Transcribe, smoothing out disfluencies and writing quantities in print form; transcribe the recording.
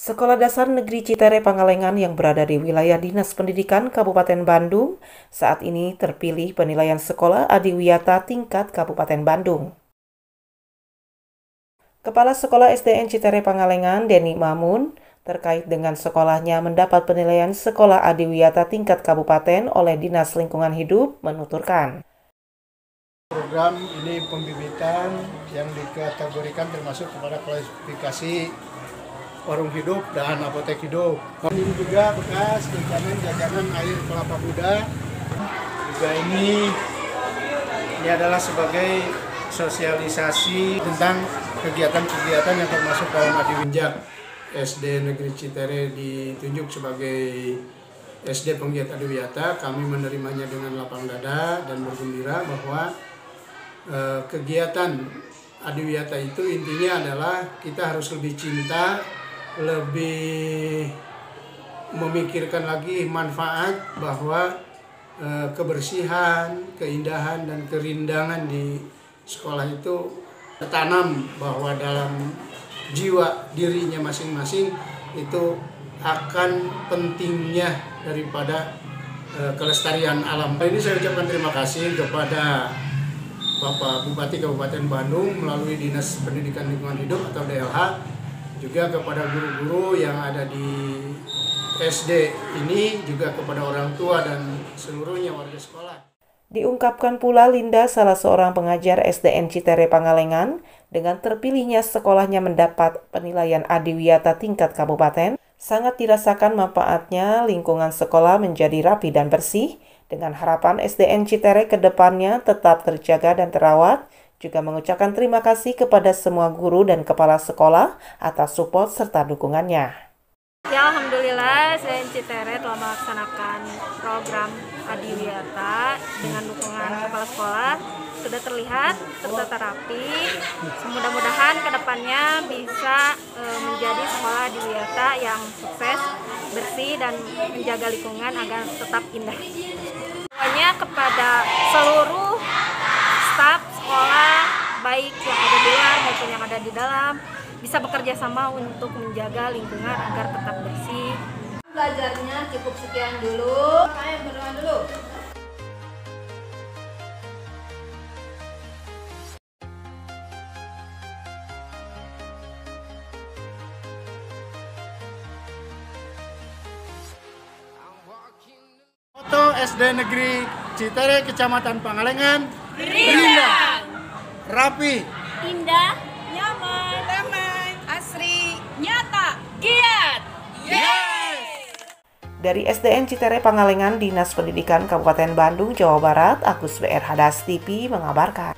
Sekolah Dasar Negeri Citere Pangalengan yang berada di wilayah Dinas Pendidikan Kabupaten Bandung saat ini terpilih penilaian sekolah adiwiyata tingkat Kabupaten Bandung. Kepala Sekolah SDN Citere Pangalengan, Denny Mamun, terkait dengan sekolahnya mendapat penilaian sekolah adiwiyata tingkat kabupaten oleh Dinas Lingkungan Hidup, menuturkan. Program ini pembibitan yang dikategorikan termasuk kepada klasifikasi warung hidup dan apotek hidup. Ini juga bekas jajanan air kelapa muda. Juga ini adalah sebagai sosialisasi tentang kegiatan-kegiatan yang termasuk dalam adiwiyata. SD Negeri Citere ditunjuk sebagai SD penggiat adiwiyata. Kami menerimanya dengan lapang dada dan bergembira bahwa kegiatan adiwiyata itu intinya adalah kita harus lebih cinta, lebih memikirkan lagi manfaat bahwa kebersihan, keindahan, dan kerindangan di sekolah itu tertanam bahwa dalam jiwa dirinya masing-masing itu akan pentingnya daripada kelestarian alam. Ini saya ucapkan terima kasih kepada Bapak Bupati Kabupaten Bandung melalui Dinas Pendidikan Lingkungan Hidup atau DLH, juga kepada guru-guru yang ada di SD ini, juga kepada orang tua dan seluruhnya warga sekolah. Diungkapkan pula Linda, salah seorang pengajar SDN Citere Pangalengan, dengan terpilihnya sekolahnya mendapat penilaian adiwiyata tingkat kabupaten, sangat dirasakan manfaatnya lingkungan sekolah menjadi rapi dan bersih, dengan harapan SDN Citere ke depannya tetap terjaga dan terawat, juga mengucapkan terima kasih kepada semua guru dan kepala sekolah atas support serta dukungannya. Ya, alhamdulillah SDN Citere telah melaksanakan program adiwiyata dengan dukungan kepala sekolah sudah terlihat serta terapi. Mudah-mudahan kedepannya bisa menjadi sekolah adiwiyata yang sukses, bersih, dan menjaga lingkungan agar tetap indah. Pokoknya kepada seluruh staf sekolah, baik yang ada di luar maupun yang ada di dalam, bisa bekerja sama untuk menjaga lingkungan agar tetap bersih. Belajarnya cukup sekian dulu. Ayo berdoa dulu. Foto SD Negeri Citere Kecamatan Pangalengan. Indah, rapi, Indah, nyaman, damai, asri, nyata, giat. Dari SDN Citere Pangalengan, Dinas Pendidikan Kabupaten Bandung, Jawa Barat, Agus WR Hadas TV mengabarkan.